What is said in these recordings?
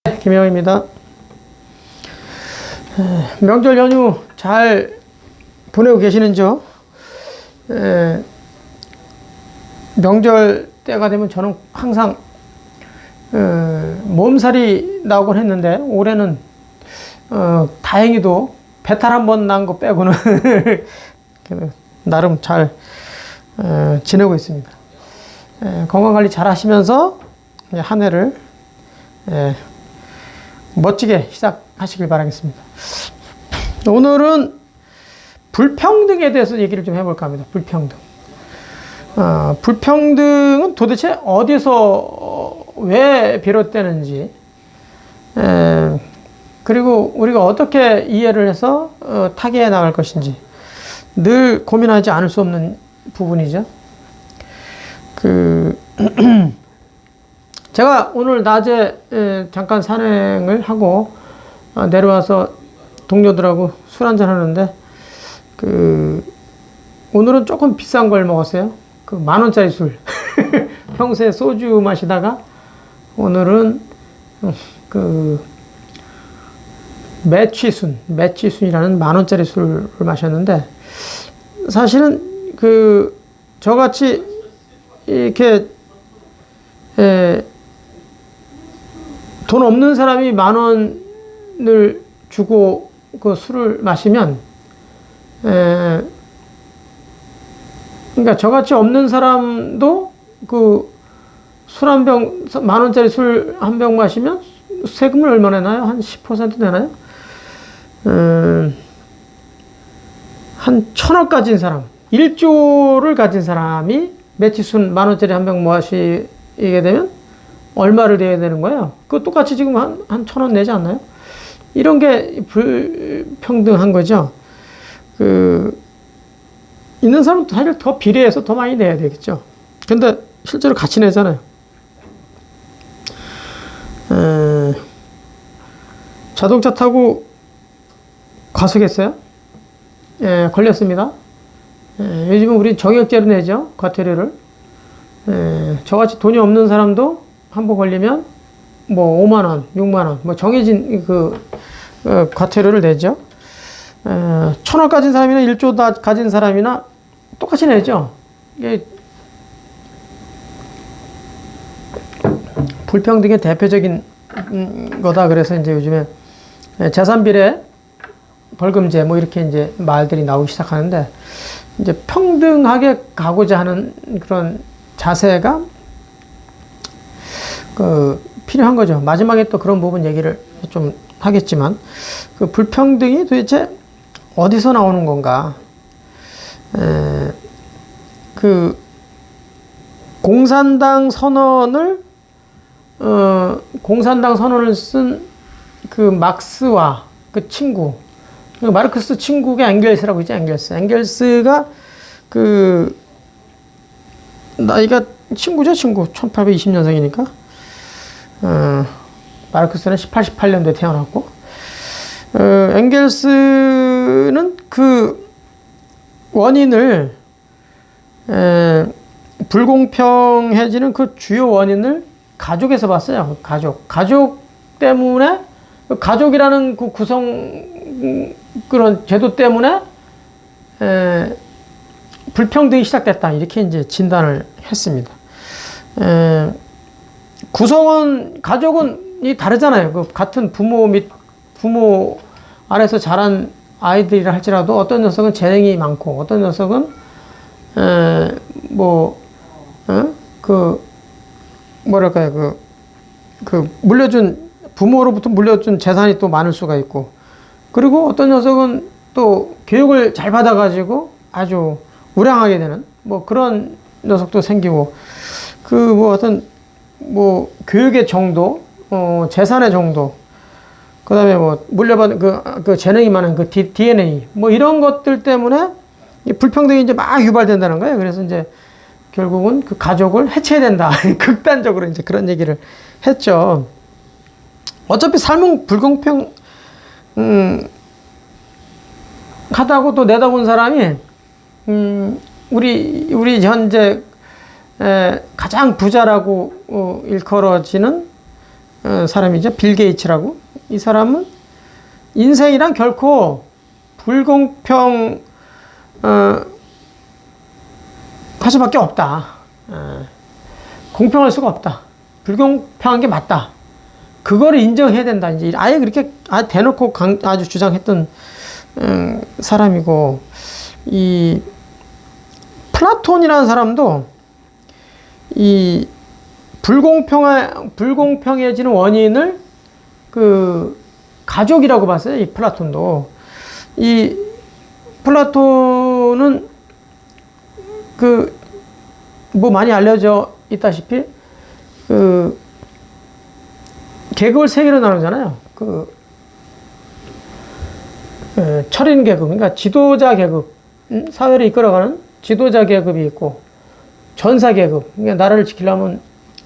김영입니다. 명절 연휴 잘 보내고 계시는지요? 명절 때가 되면 저는 항상 몸살이 나오곤 했는데 올해는 다행히도 배탈 한 번 난 거 빼고는 나름 잘 지내고 있습니다. 건강관리 잘 하시면서 한 해를 멋지게 시작하시길 바라겠습니다. 오늘은 불평등에 대해서 얘기를 좀 해볼까 합니다. 불평등. 불평등은 도대체 어디서 왜 비롯되는지, 그리고 우리가 어떻게 이해를 해서 타개해 나갈 것인지 늘 고민하지 않을 수 없는 부분이죠. 제가 오늘 낮에 잠깐 산행을 하고 내려와서 동료들하고 술 한잔 하는데 오늘은 조금 비싼 걸 먹었어요. 10,000원짜리 술. 평소에 소주 마시다가 오늘은 매취순이라는 10,000원짜리 술을 마셨는데, 사실은 저같이 이렇게 돈 없는 사람이 10,000원을 주고 그 술을 마시면, 그러니까 저같이 없는 사람도 술 한 병, 10,000원짜리 술 한 병 마시면 세금을 얼마 내나요? 한 10% 내나요? 한 1,000억 가진 사람, 1조를 가진 사람이 매치순 10,000원짜리 한 병 마시게 되면 얼마를 내야 되는 거예요? 그거 똑같이 지금 한 1,000원 내지 않나요? 이런 게 불평등한 거죠. 있는 사람은 사실 더 비례해서 더 많이 내야 되겠죠. 근데 실제로 같이 내잖아요. 자동차 타고 과속했어요. 걸렸습니다. 요즘은 우리 정액제로 내죠. 과태료를. 저같이 돈이 없는 사람도 한 번 걸리면 5만원, 6만원, 정해진 과태료를 내죠. 1,000원 가진 사람이나 1조 다 가진 사람이나 똑같이 내죠. 이게 불평등의 대표적인 거다. 그래서 이제 요즘에 재산비례, 벌금제 이렇게 이제 말들이 나오기 시작하는데, 이제 평등하게 가고자 하는 그런 자세가 필요한 거죠. 마지막에 또 그런 부분 얘기를 좀 하겠지만, 불평등이 도대체 어디서 나오는 건가? 공산당 선언을 쓴 막스와 친구, 마르크스 친구가 앵겔스라고 있지. 앵겔스가 나이가 친구죠. 1820년생이니까. 마르크스는 1818년도에 태어났고, 앵겔스는 원인을, 불공평해지는 주요 원인을 가족에서 봤어요. 가족 때문에, 가족이라는 그런 제도 때문에 불평등이 시작됐다. 이렇게 이제 진단을 했습니다. 가족은 다르잖아요. 같은 부모 아래서 자란 아이들이라 할지라도 어떤 녀석은 재능이 많고, 어떤 녀석은 부모로부터 물려준 재산이 또 많을 수가 있고, 그리고 어떤 녀석은 또 교육을 잘 받아가지고 아주 우량하게 되는 그런 녀석도 생기고, 교육의 정도, 재산의 정도, 그 다음에 물려받은 재능이 많은 DNA, 이런 것들 때문에 불평등이 이제 막 유발된다는 거예요. 그래서 이제 결국은 가족을 해체해야 된다. 극단적으로 이제 그런 얘기를 했죠. 어차피 삶은 불공평, 하다고 또 내다본 사람이, 우리 현재 가장 부자라고 일컬어지는 사람이죠. 빌 게이츠라고. 이 사람은 인생이란 결코 불공평 할 수밖에 없다. 공평할 수가 없다. 불공평한 게 맞다. 그거를 인정해야 된다. 이제 아예 그렇게 대놓고 아주 주장했던 사람이고, 이 플라톤이라는 사람도 이 불공평해지는 원인을 그 가족이라고 봤어요. 이 플라톤도. 이 플라톤은 그 뭐 많이 알려져 있다시피 그 계급을 세 개로 나누잖아요. 그 철인 계급, 그러니까 지도자 계급, 사회를 이끌어가는 지도자 계급이 있고, 전사 계급, 그러니까 나라를 지키려면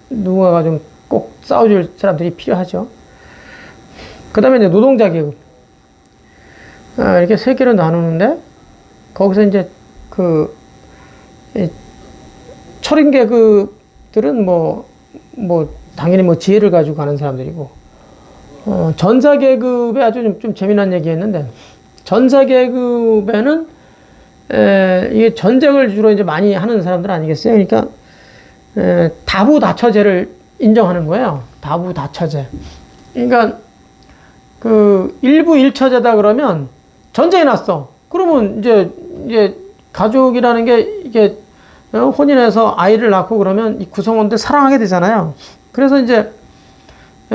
누군가가 좀 꼭 싸워줄 사람들이 필요하죠. 그 다음에 이제 노동자 계급, 이렇게 세 개로 나누는데, 거기서 이제 그 철인 계급들은 뭐 당연히 뭐 지혜를 가지고 가는 사람들이고, 전사 계급에 아주 좀 재미난 얘기 했는데, 전사 계급에는 이게 전쟁을 주로 이제 많이 하는 사람들 아니겠어요? 그러니까 다부다처제를 인정하는 거예요. 다부다처제. 그러니까 그 일부일처제다 그러면 전쟁이 났어. 그러면 이제 가족이라는 게 이게 혼인해서 아이를 낳고 그러면 이 구성원들 사랑하게 되잖아요. 그래서 이제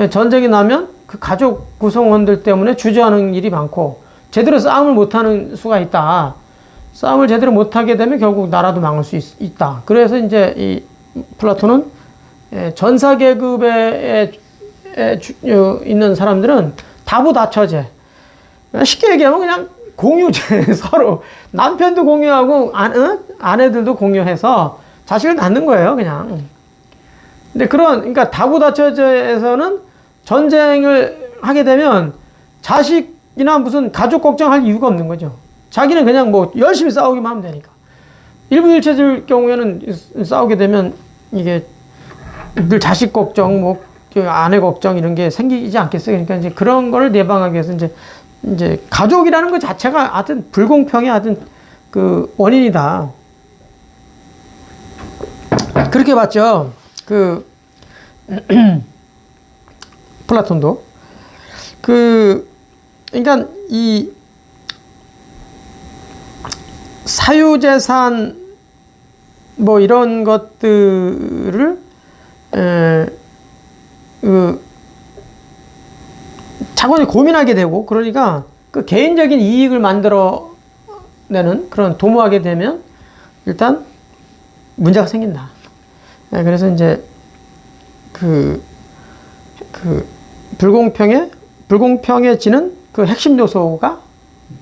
전쟁이 나면 그 가족 구성원들 때문에 주저하는 일이 많고, 제대로 싸움을 못하는 수가 있다. 싸움을 제대로 못하게 되면 결국 나라도 망할 수 있다. 그래서 이제 이 플라톤은 전사 계급에 있는 사람들은 다부다처제. 쉽게 얘기하면 그냥 공유제. 서로 남편도 공유하고 아내들도 공유해서 자식을 낳는 거예요, 그냥. 근데 그러니까 다부다처제에서는 전쟁을 하게 되면 자식이나 무슨 가족 걱정할 이유가 없는 거죠. 자기는 그냥 뭐 열심히 싸우기만 하면 되니까. 일부일체질 경우에는 싸우게 되면 이게 늘 자식 걱정, 뭐 아내 걱정 이런 게 생기지 않겠어요. 그러니까 이제 그런 거를 예방하기 위해서 이제 가족이라는 것 자체가 하여튼 불공평의 하여튼 그 원인이다. 그렇게 봤죠. 그 플라톤도. 그러니까 이 사유재산 뭐 이런 것들을 자꾸 고민하게 되고, 그러니까 그 개인적인 이익을 만들어내는 그런 도모하게 되면 일단 문제가 생긴다. 그래서 이제 그 불공평해지는 그 핵심 요소가,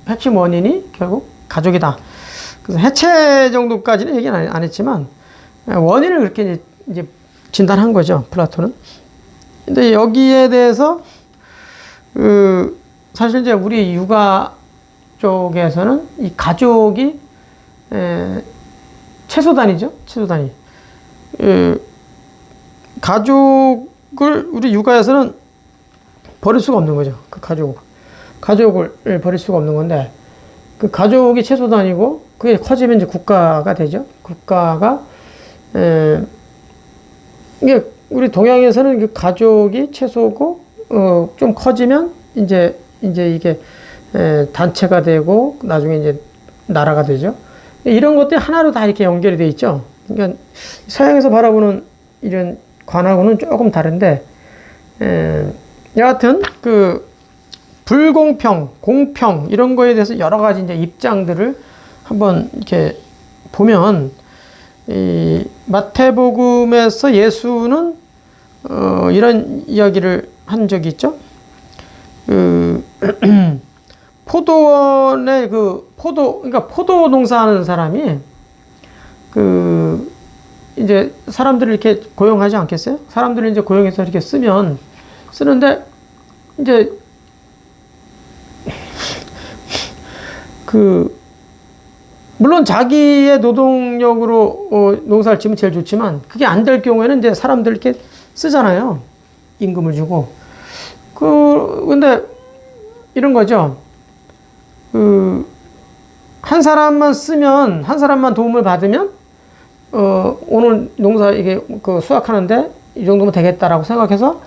핵심 원인이 결국 가족이다. 그래서 해체 정도까지는 얘기는 안 했지만 원인을 그렇게 이제 진단한 거죠, 플라톤은. 근데 여기에 대해서 사실 이제 우리 육아 쪽에서는 이 가족이 최소 단위죠, 최소 단위. 가족을 우리 육아에서는 버릴 수가 없는 거죠. 그 가족을 버릴 수가 없는 건데, 그 가족이 최소 단위고 그게 커지면 이제 국가가 되죠. 국가가 이게 우리 동양에서는 그 가족이 최소고 좀 커지면 이제 이게 단체가 되고 나중에 이제 나라가 되죠. 이런 것들이 하나로 다 이렇게 연결이 돼 있죠. 그러니까 서양에서 바라보는 이런 관하고는 조금 다른데, 여하튼 그 불공평, 공평 이런 거에 대해서 여러 가지 이제 입장들을 한번 이렇게 보면, 이 마태복음에서 예수는 이런 이야기를 한 적이 있죠. 포도원의 그러니까 포도 농사하는 사람이 이제 사람들을 이렇게 고용하지 않겠어요? 사람들을 이제 고용해서 이렇게 쓰는데 이제 물론 자기의 노동력으로 농사를 지으면 제일 좋지만, 그게 안 될 경우에는 이제 사람들 이렇게 쓰잖아요. 임금을 주고. 근데 이런 거죠. 한 사람만 쓰면, 한 사람만 도움을 받으면, 오늘 농사 이게 수확하는데 이 정도면 되겠다라고 생각해서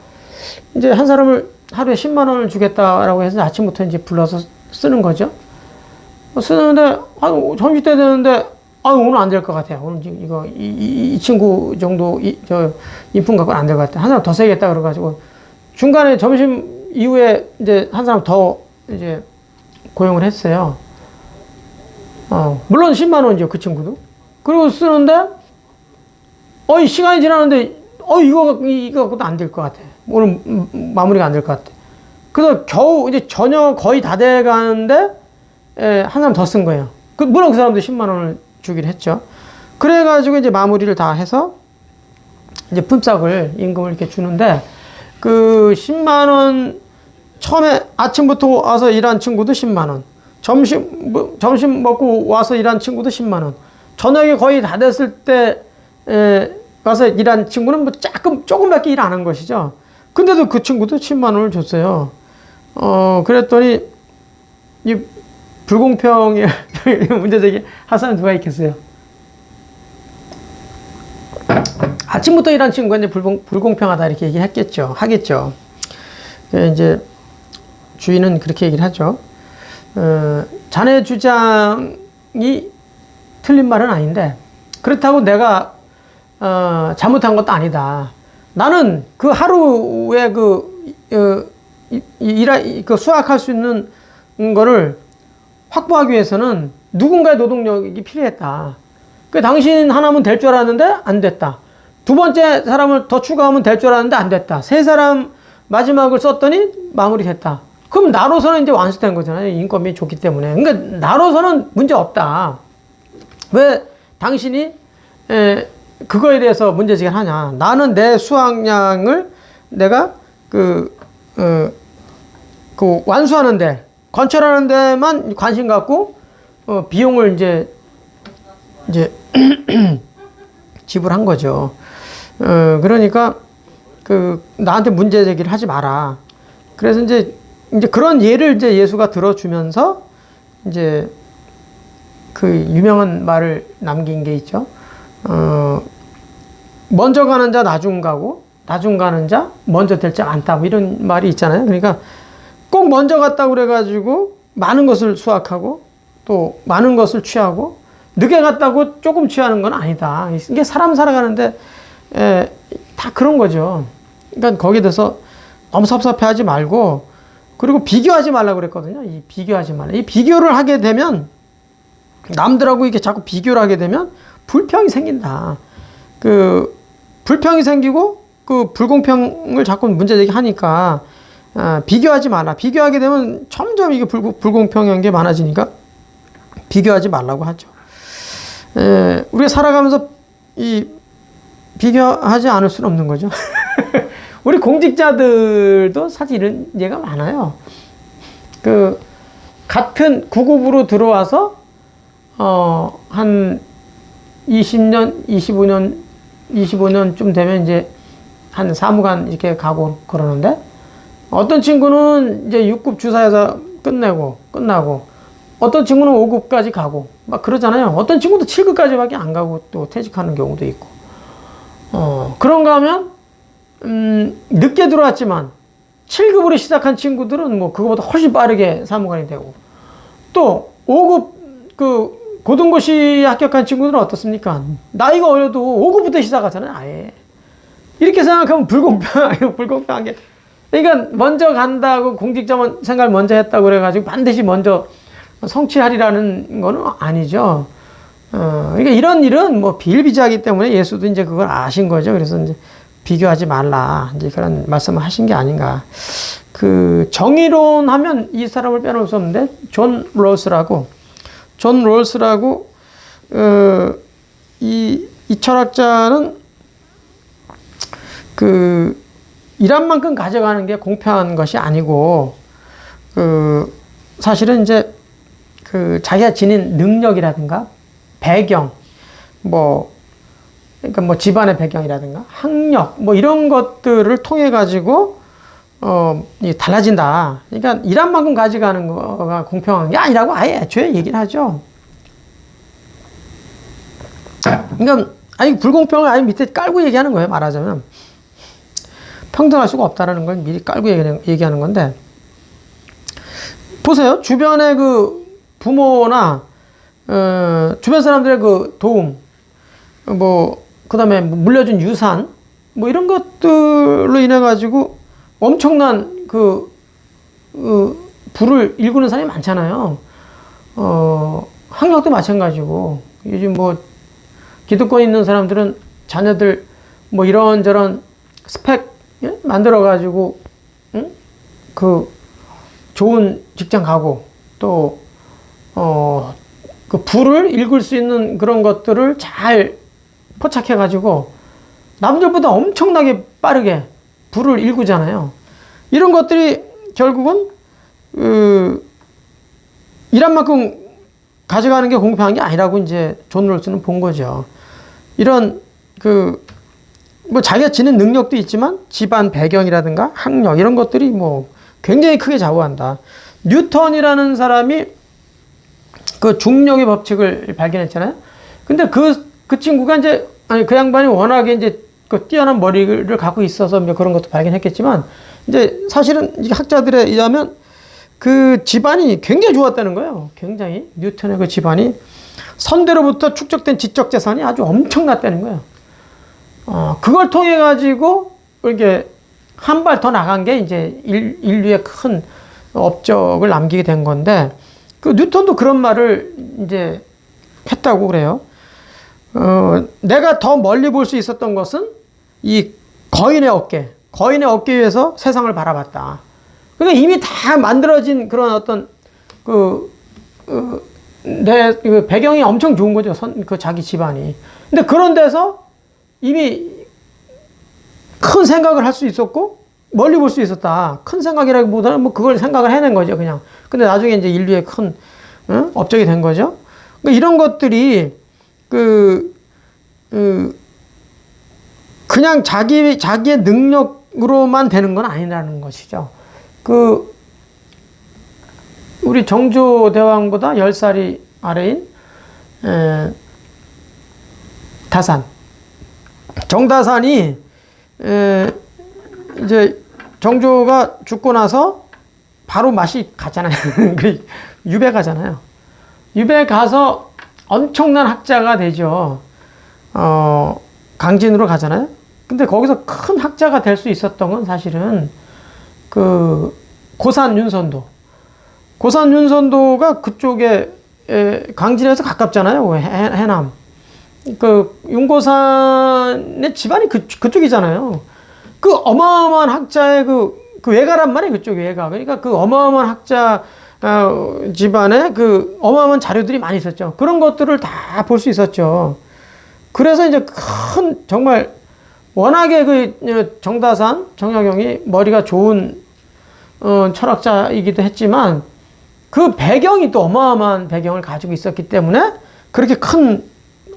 이제 한 사람을 하루에 10만 원을 주겠다라고 해서 아침부터 이제 불러서 쓰는 거죠. 쓰는데, 점심 때 되는데, 오늘 안 될 것 같아요. 오늘 지금 이 친구 정도, 인품 갖고는 안 될 것 같아요. 한 사람 더 세겠다 그래가지고, 중간에 점심 이후에 이제 한 사람 더 이제 고용을 했어요. 물론 10만 원이죠, 그 친구도. 그리고 쓰는데, 시간이 지나는데, 이거 갖고도 안 될 것 같아. 오늘 마무리가 안 될 것 같아. 그래서 겨우 이제 저녁 거의 다 돼 가는데, 한 사람 더 쓴 거예요. 물론 그 사람도 10만 원을 주기로 했죠. 그래가지고 이제 마무리를 다 해서, 이제 품삯을, 임금을 이렇게 주는데, 10만 원, 처음에 아침부터 와서 일한 친구도 10만 원. 점심 먹고 와서 일한 친구도 10만 원. 저녁이 거의 다 됐을 때, 와서 일한 친구는 뭐 조금밖에 일 안 한 것이죠. 근데도 그 친구도 10만 원을 줬어요. 그랬더니, 이 불공평에 문제제기 할 사람 누가 있겠어요? 아침부터 일한 친구가 이제 불공평하다 이렇게 하겠죠. 이제 주인은 그렇게 얘기를 하죠. 자네 주장이 틀린 말은 아닌데, 그렇다고 내가, 잘못한 것도 아니다. 나는 그 하루에 수확할 수 있는 거를 확보하기 위해서는 누군가의 노동력이 필요했다. 당신 하나면 될 줄 알았는데 안 됐다. 두 번째 사람을 더 추가하면 될 줄 알았는데 안 됐다. 세 사람 마지막을 썼더니 마무리됐다. 그럼 나로서는 이제 완수된 거잖아요. 인건비 좋기 때문에. 그러니까 나로서는 문제 없다. 왜 당신이 그거에 대해서 문제제기를 하냐. 나는 내 수확량을 내가 완수하는데, 건설하는 데만 관심 갖고, 비용을 이제 지불한 거죠. 그러니까, 나한테 문제 제기를 하지 마라. 그래서 이제 그런 예를 이제 예수가 들어주면서, 이제 유명한 말을 남긴 게 있죠. 먼저 가는 자 나중 가고, 나중 가는 자 먼저 될 자 많다. 뭐 이런 말이 있잖아요. 그러니까 꼭 먼저 갔다고 그래가지고 많은 것을 수확하고 또 많은 것을 취하고, 늦게 갔다고 조금 취하는 건 아니다. 이게 사람 살아가는데 다 그런 거죠. 그러니까 거기에 대해서 너무 섭섭해하지 말고, 그리고 비교하지 말라고 그랬거든요. 비교하지 말라. 이 비교를 하게 되면, 남들하고 이렇게 자꾸 비교를 하게 되면 불평이 생긴다. 불평이 생기고 불공평을 자꾸 문제제기 하니까, 비교하지 말라. 비교하게 되면 점점 이게 불공평한 게 많아지니까 비교하지 말라고 하죠. 우리가 살아가면서 비교하지 않을 수는 없는 거죠. 우리 공직자들도 사실 이런 예가 많아요. 같은 9급으로 들어와서, 한 20년, 25년쯤 되면 이제 한 사무관 이렇게 가고 그러는데, 어떤 친구는 이제 6급 주사에서 끝나고, 어떤 친구는 5급까지 가고, 막 그러잖아요. 어떤 친구도 7급까지밖에 안 가고 또 퇴직하는 경우도 있고. 그런가 하면, 늦게 들어왔지만, 7급으로 시작한 친구들은 뭐 그거보다 훨씬 빠르게 사무관이 되고, 또 5급 고등고시에 합격한 친구들은 어떻습니까? 나이가 어려도 5급부터 시작하잖아요, 아예. 이렇게 생각하면 불공평한 게. 그러니까 먼저 간다고 공직자 생각을 먼저 했다고 그래가지고 반드시 먼저 성취하리라는 거는 아니죠. 그러니까 이런 일은 뭐 비일비재하기 때문에 예수도 이제 그걸 아신 거죠. 그래서 이제 비교하지 말라. 이제 그런 말씀을 하신 게 아닌가. 정의론 하면 이 사람을 빼놓을 수 없는데, 존 롤스라고, 이 철학자는 일한 만큼 가져가는 게 공평한 것이 아니고, 사실은 이제 자기가 지닌 능력이라든가 배경, 뭐 그러니까 뭐 집안의 배경이라든가 학력 뭐 이런 것들을 통해 가지고 달라진다. 그러니까 일한 만큼 가져가는 거가 공평한 게 아니라고 아예 애초에 얘기를 하죠. 그러니까 아니 불공평을 아예 밑에 깔고 얘기하는 거예요. 말하자면 평등할 수가 없다라는 걸 미리 깔고 얘기하는 건데, 보세요. 주변의 그 부모나 주변 사람들의 그 도움, 뭐 그다음에 물려준 유산, 뭐 이런 것들로 인해 가지고 엄청난 부를 일구는 사람이 많잖아요. 학력도 마찬가지고 요즘 뭐 기득권 있는 사람들은 자녀들 뭐 이런저런 스펙 만들어 가지고 그 좋은 직장 가고 또 그 부를 일굴 수 있는 그런 것들을 잘 포착해 가지고 남들보다 엄청나게 빠르게 부를 일구잖아요. 이런 것들이 결국은 일한 만큼 가져가는 게 공평한 게 아니라고 이제 존 롤스는 본 거죠. 이런 뭐 자기가 지닌 능력도 있지만 집안 배경이라든가 학력 이런 것들이 뭐 굉장히 크게 좌우한다. 뉴턴이라는 사람이 그 중력의 법칙을 발견했잖아요. 근데 그 친구가 이제 그 양반이 워낙에 이제 그 뛰어난 머리를 갖고 있어서 뭐 그런 것도 발견했겠지만, 이제 사실은 학자들에 의하면 그 집안이 굉장히 좋았다는 거예요. 굉장히 뉴턴의 그 집안이 선대로부터 축적된 지적 재산이 아주 엄청났다는 거예요. 그걸 통해 가지고 이렇게 한 발 더 나간 게 이제 인류의 큰 업적을 남기게 된 건데, 그 뉴턴도 그런 말을 이제 했다고 그래요. 내가 더 멀리 볼 수 있었던 것은 이 거인의 어깨 위에서 세상을 바라봤다. 그러니까 이미 다 만들어진 그런 어떤 내 배경이 엄청 좋은 거죠. 그 자기 집안이. 근데 그런 데서 이미 큰 생각을 할 수 있었고 멀리 볼 수 있었다. 큰 생각이라기보다는 뭐 그걸 생각을 해낸 거죠, 그냥. 근데 나중에 이제 인류의 큰 업적이 된 거죠. 그러니까 이런 것들이 그냥 자기의 능력으로만 되는 건 아니라는 것이죠. 우리 정조대왕보다 10살이 아래인 다산. 정다산이 이제 정조가 죽고 나서 바로 맛이 갔잖아요. 유배 가잖아요. 유배 가서 엄청난 학자가 되죠. 강진으로 가잖아요. 근데 거기서 큰 학자가 될 수 있었던 건 사실은 고산 윤선도가 그쪽에 강진에서 가깝잖아요. 해남. 윤고산의 집안이 그쪽이잖아요. 그 어마어마한 학자의 그 외가란 말이에요. 그쪽 외가. 그러니까 그 어마어마한 학자 집안에 그 어마어마한 자료들이 많이 있었죠. 그런 것들을 다 볼 수 있었죠. 그래서 이제 정말 워낙에 정다산, 정약용이 머리가 좋은 철학자이기도 했지만 그 배경이 또 어마어마한 배경을 가지고 있었기 때문에 그렇게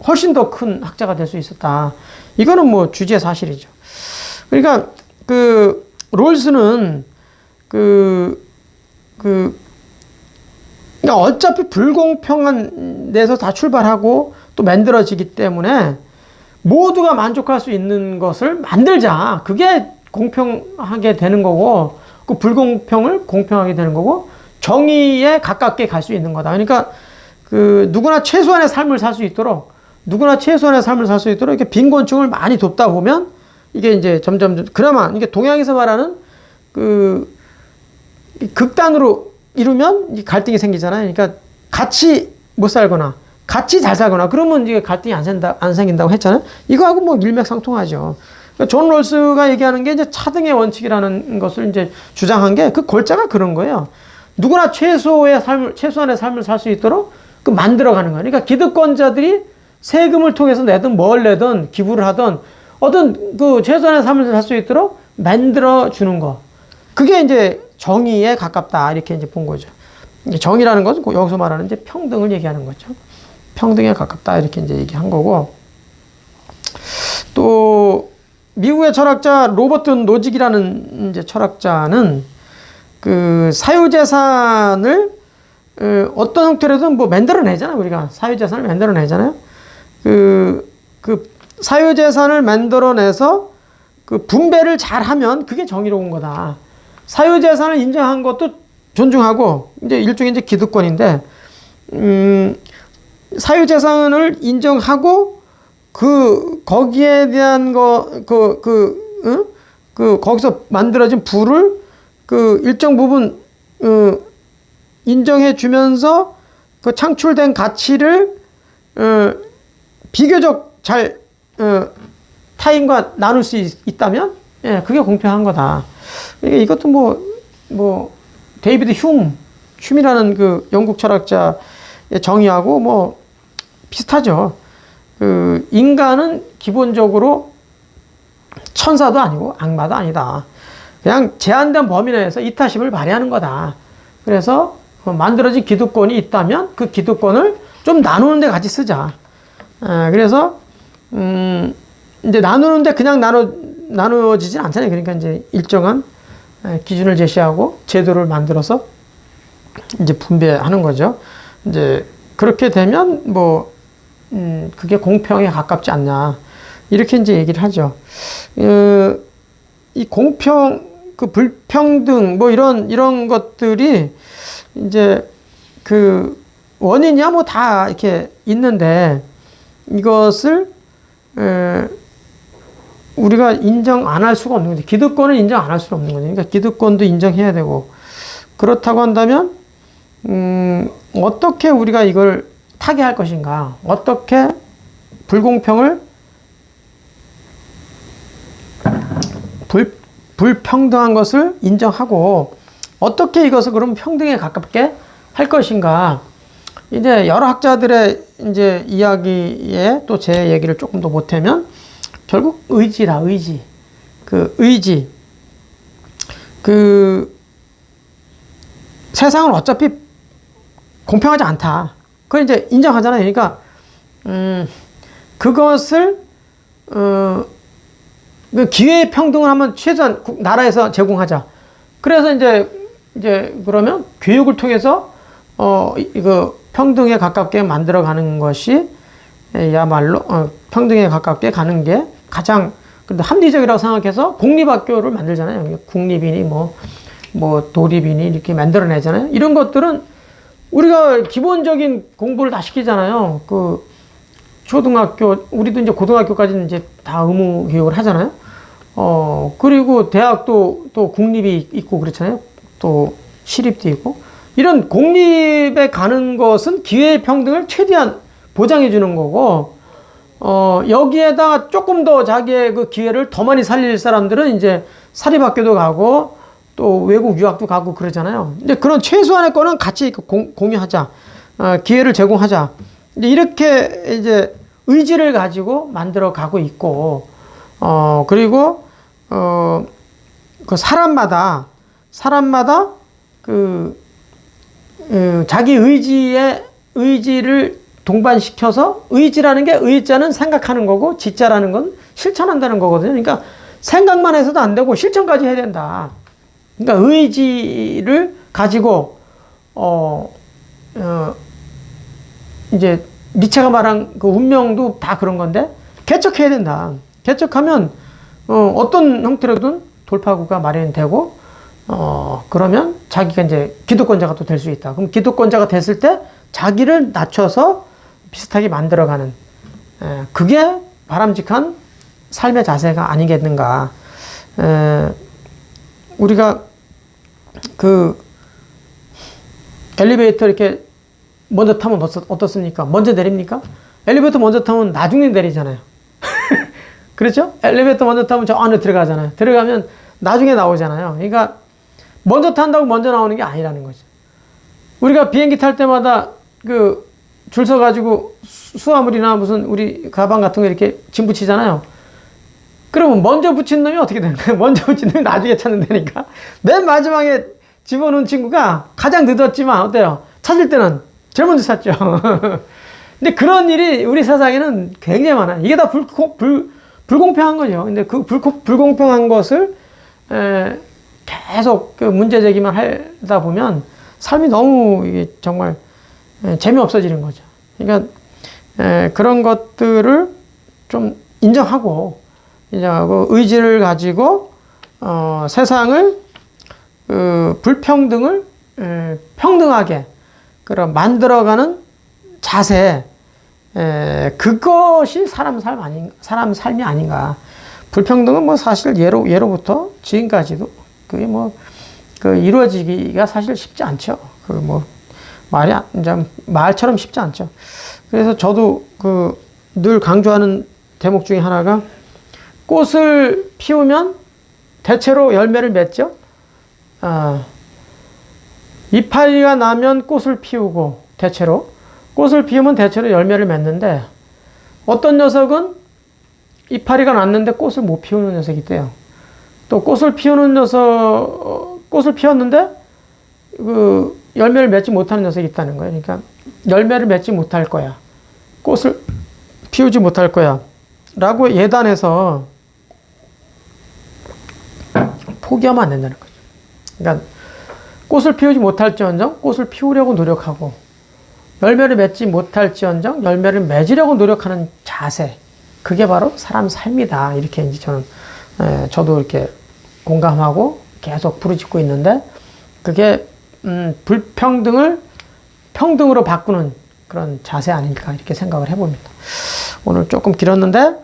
훨씬 더 큰 학자가 될 수 있었다. 이거는 뭐 주지의 사실이죠. 그러니까 롤스는 그러니까 어차피 불공평한 데서 다 출발하고 또 만들어지기 때문에 모두가 만족할 수 있는 것을 만들자. 그게 공평하게 되는 거고, 그 불공평을 공평하게 되는 거고, 정의에 가깝게 갈 수 있는 거다. 그러니까 누구나 최소한의 삶을 살 수 있도록 이렇게 빈곤층을 많이 돕다 보면 이게 이제 점점 그나마 이게 동양에서 말하는 극단으로 이루면 갈등이 생기잖아요. 그러니까 같이 못 살거나 같이 잘 살거나 그러면 이게 갈등이 안 생긴다고 했잖아요. 이거하고 뭐 일맥상통하죠. 그러니까 존 롤스가 얘기하는 게 이제 차등의 원칙이라는 것을 이제 주장한 게 그 골자가 그런 거예요. 누구나 최소한의 삶을 살 수 있도록 만들어가는 거예요. 그러니까 기득권자들이 세금을 통해서 내든 뭘 내든 기부를 하든 어떤 최소한의 삶을 살 수 있도록 만들어주는 거. 그게 이제 정의에 가깝다. 이렇게 이제 본 거죠. 정의라는 것은 여기서 말하는 이제 평등을 얘기하는 거죠. 평등에 가깝다. 이렇게 이제 얘기한 거고. 또 미국의 철학자 로버트 노직이라는 이제 철학자는 그 사유재산을 어떤 형태로든 뭐 만들어내잖아요. 우리가 사유재산을 만들어내잖아요. 그 사유재산을 만들어내서 그 분배를 잘하면 그게 정의로운 거다. 사유재산을 인정한 것도 존중하고 이제 일종의 이제 기득권인데, 사유재산을 인정하고 거기에 대한 거기서 만들어진 부를 일정 부분 인정해 주면서 그 창출된 가치를 비교적 잘 타인과 나눌 수 있다면, 예, 그게 공평한 거다. 그러니까 이것도 뭐 데이비드 흉이라는 그 영국 철학자의 정의하고 뭐 비슷하죠. 그 인간은 기본적으로 천사도 아니고 악마도 아니다. 그냥 제한된 범위 내에서 이타심을 발휘하는 거다. 그래서 만들어진 기득권이 있다면 그 기득권을 좀 나누는데 같이 쓰자. 그래서 이제 나누는데 그냥 나누어지진 않잖아요. 그러니까 이제 일정한 기준을 제시하고 제도를 만들어서 이제 분배하는 거죠. 이제 그렇게 되면 그게 공평에 가깝지 않냐, 이렇게 이제 얘기를 하죠. 이 공평, 그 불평등, 뭐 이런 것들이 이제 그 원인이야 뭐 다 이렇게 있는데, 이것을 우리가 인정 안 할 수가 없는 거지. 기득권은 인정 안 할 수가 없는 거지. 그러니까 기득권도 인정해야 되고, 그렇다고 한다면 어떻게 우리가 이걸 타개할 것인가, 어떻게 불공평을, 불평등한 것을 인정하고 어떻게 이것을 그럼 평등에 가깝게 할 것인가. 이제 여러 학자들의 이제 이야기에 또 제 얘기를 조금 더 보태면 결국 의지다, 의지. 의지. 세상은 어차피 공평하지 않다. 그걸 이제 인정하잖아요. 그러니까, 그것을, 기회 평등을 한번 최소한 나라에서 제공하자. 그래서 이제 그러면 교육을 통해서, 이거 평등에 가깝게 만들어가는 것이 야말로, 평등에 가깝게 가는 게 가장 합리적이라고 생각해서 공립학교를 만들잖아요. 국립이니 뭐 도립이니 이렇게 만들어내잖아요. 이런 것들은 우리가 기본적인 공부를 다 시키잖아요. 초등학교, 우리도 이제 고등학교까지는 이제 다 의무 교육을 하잖아요. 그리고 대학도 또 국립이 있고 그렇잖아요. 또 시립도 있고. 이런 공립에 가는 것은 기회 평등을 최대한 보장해 주는 거고, 여기에다가 조금 더 자기의 그 기회를 더 많이 살릴 사람들은 이제 사립학교도 가고 또 외국 유학도 가고 그러잖아요. 이제 그런 최소한의 거는 같이 공유하자. 기회를 제공하자. 이렇게 이제 의지를 가지고 만들어 가고 있고, 그리고, 그 사람마다 자기 의지를 동반시켜서, 의지라는 게 의자는 생각하는 거고 지자라는 건 실천한다는 거거든요. 그러니까 생각만 해서도 안 되고 실천까지 해야 된다. 그러니까 의지를 가지고 이제 니체가 말한 그 운명도 다 그런 건데 개척해야 된다. 개척하면 어떤 형태로든 돌파구가 마련되고, 그러면 자기가 이제 기득권자가 또 될 수 있다. 그럼 기득권자가 됐을 때 자기를 낮춰서 비슷하게 만들어가는, 그게 바람직한 삶의 자세가 아니겠는가. 우리가 엘리베이터 이렇게 먼저 타면 어떻습니까? 먼저 내립니까? 엘리베이터 먼저 타면 나중에 내리잖아요. 그렇죠? 엘리베이터 먼저 타면 저 안에 들어가잖아요. 들어가면 나중에 나오잖아요. 그러니까 먼저 탄다고 먼저 나오는 게 아니라는 거죠. 우리가 비행기 탈 때마다 줄 서가지고 수화물이나 무슨 우리 가방 같은 거 이렇게 짐 붙이잖아요. 그러면 먼저 붙인 놈이 어떻게 되는 거예요? 먼저 붙인 놈이 나중에 찾는다니까. 맨 마지막에 집어넣은 친구가 가장 늦었지만 어때요? 찾을 때는 제일 먼저 찾죠. 근데 그런 일이 우리 세상에는 굉장히 많아요. 이게 다 불공평한 거죠. 근데 그 불공평한 것을 계속 그 문제 제기만 하다 보면 삶이 너무 이게 정말 재미없어지는 거죠. 그러니까 그런 것들을 좀 인정하고 의지를 가지고 세상을 불평등을 평등하게 만들어가는 자세, 그것이 사람 삶이 아닌가. 불평등은 뭐 사실 예로부터 지금까지도 그게 이루어지기가 사실 쉽지 않죠. 말처럼 쉽지 않죠. 그래서 저도 늘 강조하는 대목 중에 하나가, 꽃을 피우면 대체로 열매를 맺죠. 이파리가 나면 꽃을 피우고, 꽃을 피우면 대체로 열매를 맺는데, 어떤 녀석은 이파리가 났는데 꽃을 못 피우는 녀석이 있대요. 또 꽃을 피웠는데 열매를 맺지 못하는 녀석이 있다는 거예요. 그러니까 열매를 맺지 못할 거야, 꽃을 피우지 못할 거야 라고 예단해서 포기하면 안 된다는 거죠. 그러니까 꽃을 피우지 못할지언정 꽃을 피우려고 노력하고, 열매를 맺지 못할지언정 열매를 맺으려고 노력하는 자세, 그게 바로 사람 삶이다. 이렇게 이제 저도 이렇게 공감하고 계속 부르짖고 있는데, 그게 불평등을 평등으로 바꾸는 그런 자세 아닐까, 이렇게 생각을 해봅니다. 오늘 조금 길었는데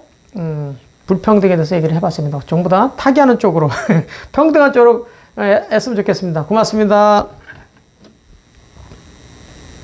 불평등에 대해서 얘기를 해봤습니다. 전부 다 타개하는 쪽으로 평등한 쪽으로 했으면 좋겠습니다. 고맙습니다.